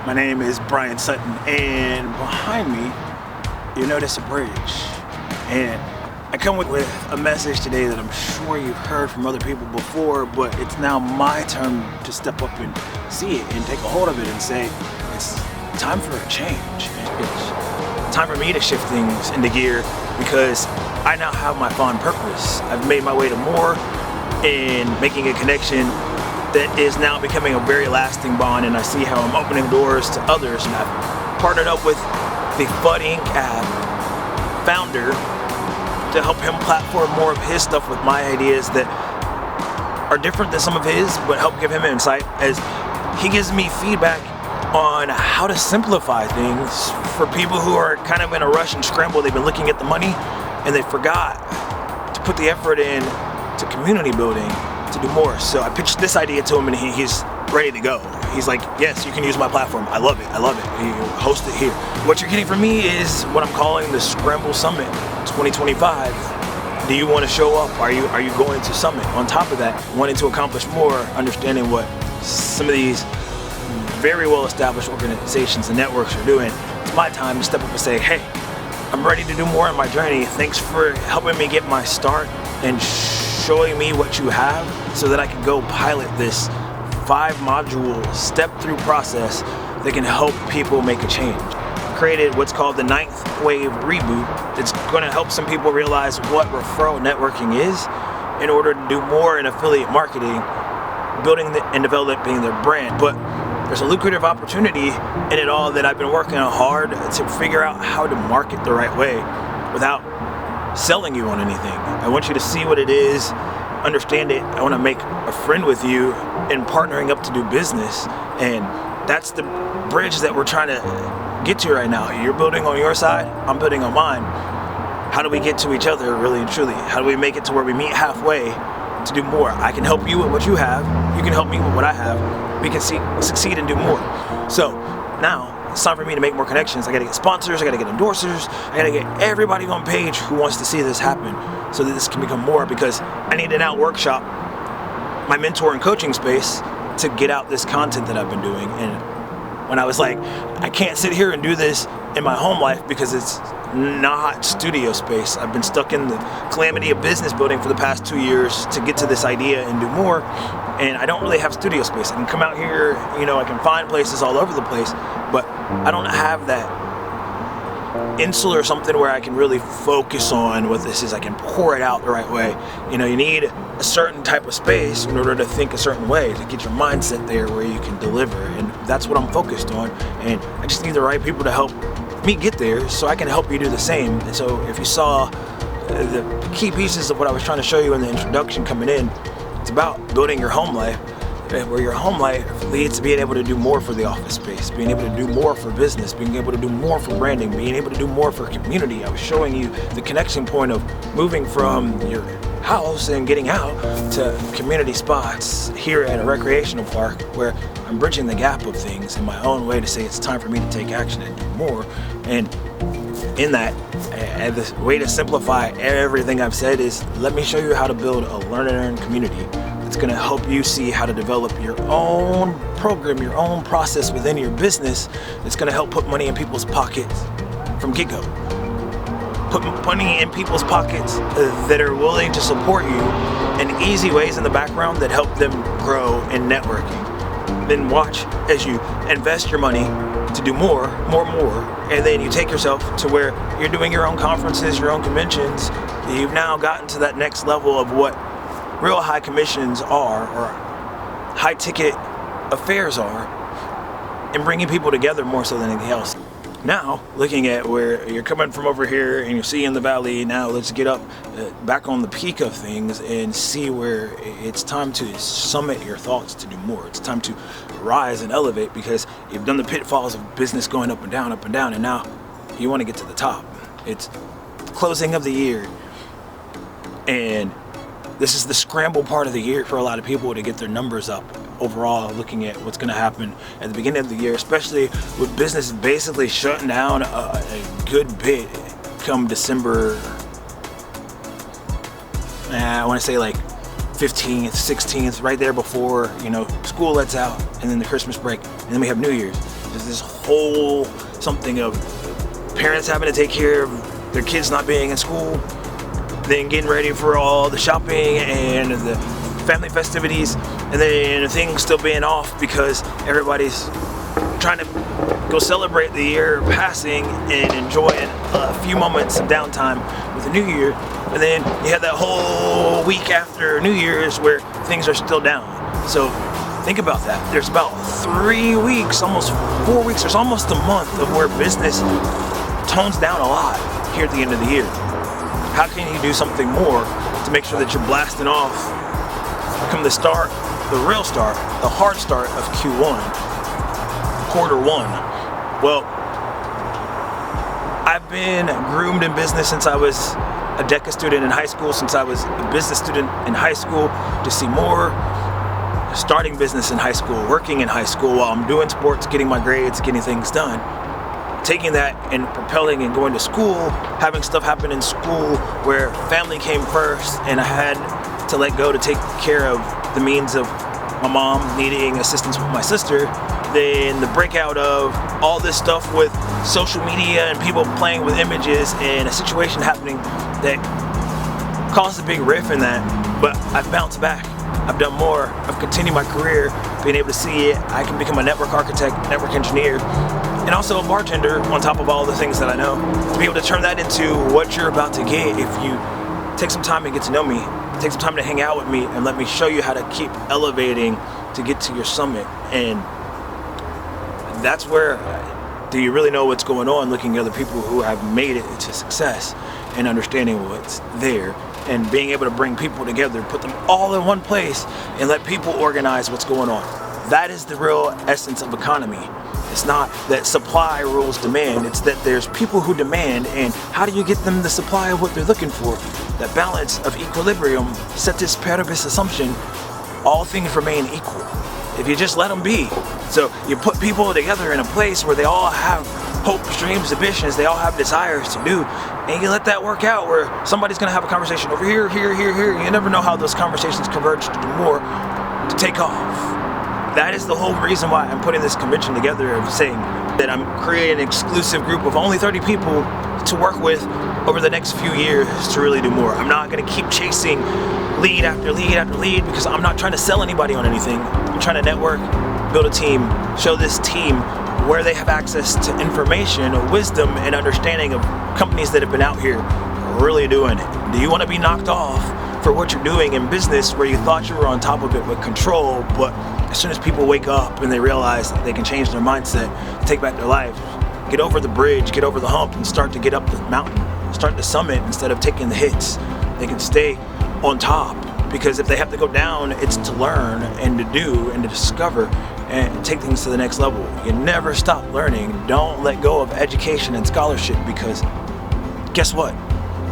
My name is Brian Sutton, and behind me, you'll notice a bridge. And I come with a message today that I'm sure you've heard from other people before, but it's now my turn to step up and see it and take a hold of it and say, it's time for a change. It's time for me to shift things into gear because I now have my fond purpose. I've made my way to more and making a connection that is now becoming a very lasting bond, and I see how I'm opening doors to others. And I've partnered up with the 𝗙𝑅𝐸𝐸 app founder to help him platform more of his stuff with my ideas that are different than some of his, but help give him insight as he gives me feedback on how to simplify things for people who are kind of in a rush and scramble. They've been looking at the money and they forgot to put the effort in to community building, to do more. So I pitched this idea to him and he's ready to go. He's like, yes, you can use my platform. I love it. I love it. You host it here. What you're getting from me is what I'm calling the Scramble Summit 2025. Do you want to show up? Are you going to Summit? On top of that, wanting to accomplish more, understanding what some of these very well-established organizations and networks are doing, it's my time to step up and say, hey, I'm ready to do more in my journey. Thanks for helping me get my start and showing me what you have so that I can go pilot this 5-module step-through process that can help people make a change. Created what's called the 9th Wave Reboot. It's going to help some people realize what referral networking is in order to do more in affiliate marketing, building and developing their brand. But there's a lucrative opportunity in it all that I've been working on hard to figure out how to market the right way without selling you on anything. I want you to see what it is, understand it. I want to make a friend with you in partnering up to do business, and that's the bridge that we're trying to get to right now. You're building on your side, I'm building on mine. How do we get to each other really and truly? How do we make it to where we meet halfway to do more? I can help you with what you have, you can help me with what I have. We can succeed and do more. So now it's time for me to make more connections. I gotta get sponsors, I gotta get endorsers, I gotta get everybody on page who wants to see this happen so that this can become more, because I need to now workshop my mentor and coaching space to get out this content that I've been doing. And when I was like, I can't sit here and do this in my home life because it's not studio space. I've been stuck in the calamity of business building for the past 2 years to get to this idea and do more, and I don't really have studio space. I can come out here, I can find places all over the place, but I don't have that insular something where I can really focus on what this is. I can pour it out the right way. You need a certain type of space in order to think a certain way, to get your mindset there where you can deliver, and that's what I'm focused on. And I just need the right people to help me get there so I can help you do the same. And so if you saw the key pieces of what I was trying to show you in the introduction coming in, it's about building your home life, where your home life leads to being able to do more for the office space, being able to do more for business, being able to do more for branding, being able to do more for community. I was showing you the connection point of moving from your house and getting out to community spots here at a recreational park where I'm bridging the gap of things in my own way to say it's time for me to take action and do more. And in that, the way to simplify everything I've said is let me show you how to build a learn and earn community. It's going to help you see how to develop your own program, your own process within your business. It's going to help put money in people's pockets from get-go. Put money in people's pockets that are willing to support you in easy ways in the background that help them grow in networking. Then watch as you invest your money to do more, and then you take yourself to where you're doing your own conferences, your own conventions. You've now gotten to that next level of what real high commissions are, or high ticket affairs are, and bringing people together more so than anything else. Now, looking at where you're coming from over here and you're seeing the valley, now let's get up back on the peak of things and see where it's time to summit your thoughts to do more. It's time to rise and elevate, because you've done the pitfalls of business going up and down, and now you want to get to the top. It's closing of the year, and this is the scramble part of the year for a lot of people to get their numbers up overall, looking at what's going to happen at the beginning of the year, especially with business basically shutting down a good bit come December, I want to say like 15th, 16th, right there before, school lets out, and then the Christmas break, and then we have New Year's. There's this whole something of parents having to take care of their kids not being in school, then getting ready for all the shopping and the family festivities, and then things still being off because everybody's trying to go celebrate the year passing and enjoying a few moments of downtime with the new year. And then you have that whole week after New Year's where things are still down. So think about that. There's about 3 weeks, almost 4 weeks, there's almost a month of where business tones down a lot here at the end of the year. How can you do something more to make sure that you're blasting off, come the start, the real start, the hard start of Q1, quarter one? Well, I've been groomed in business since I was a DECA student in high school, since I was a business student in high school, to see more, starting business in high school, working in high school while I'm doing sports, getting my grades, getting things done. Taking that and propelling and going to school, having stuff happen in school where family came first and I had to let go to take care of the means of my mom needing assistance with my sister. Then the breakout of all this stuff with social media and people playing with images and a situation happening that caused a big riff in that, but I've bounced back. I've done more. I've continued my career, being able to see it. I can become a network architect, network engineer, and also a bartender on top of all the things that I know. To be able to turn that into what you're about to get if you take some time and get to know me, take some time to hang out with me and let me show you how to keep elevating to get to your summit. And that's where, do you really know what's going on, looking at other people who have made it to success and understanding what's there and being able to bring people together, put them all in one place and let people organize what's going on. That is the real essence of economy. It's not that supply rules demand, it's that there's people who demand, and how do you get them the supply of what they're looking for? That balance of equilibrium, 𝐻𝑜𝑟𝐼𝑧𝑜𝑛, assumption, all things remain equal if you just let them be. So you put people together in a place where they all have hopes, dreams, ambitions, they all have desires to do, and you let that work out where somebody's gonna have a conversation over here, here, here, here. You never know how those conversations converge to do more, to take off. That is the whole reason why I'm putting this convention together, of saying that I'm creating an exclusive group of only 30 people to work with over the next few years to really do more. I'm not gonna keep chasing lead after lead after lead because I'm not trying to sell anybody on anything. I'm trying to network, build a team, show this team where they have access to information, wisdom, and understanding of companies that have been out here really doing it. Do you want to be knocked off for what you're doing in business where you thought you were on top of it with control, but as soon as people wake up and they realize that they can change their mindset, take back their life, get over the bridge, get over the hump, and start to get up the mountain, start the summit instead of taking the hits, they can stay on top. Because if they have to go down, it's to learn and to do and to discover and take things to the next level. You never stop learning. Don't let go of education and scholarship, because guess what?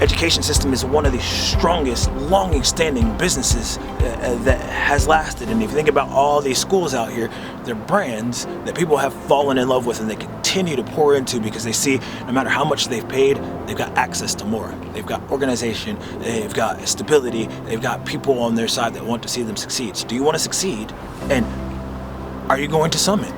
Education system is one of the strongest, longest-standing businesses that has lasted. And if you think about all these schools out here, they're brands that people have fallen in love with and they continue to pour into because they see no matter how much they've paid, they've got access to more. They've got organization, they've got stability, they've got people on their side that want to see them succeed. So do you want to succeed? And are you going to summit?